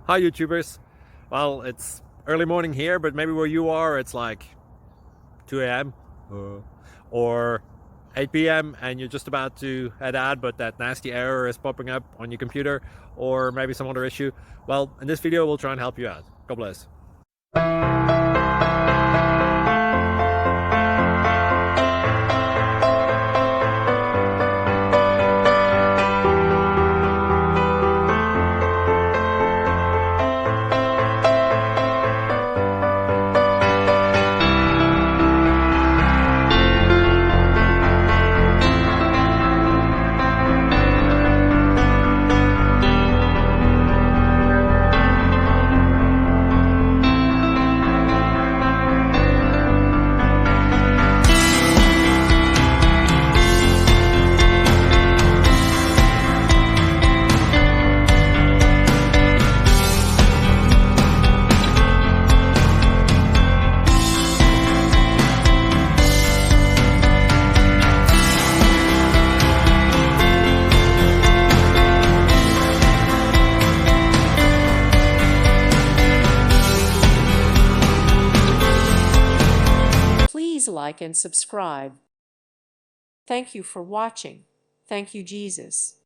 Hi YouTubers. Well, it's early morning here, but maybe where you are it's like 2 a.m. or 8 p.m. and you're just about to head out, but that nasty error is popping up on your computer, or maybe some other issue. Well, in this video we'll try and help you out. God bless. Please like and subscribe. Thank you for watching. Thank you, Jesus.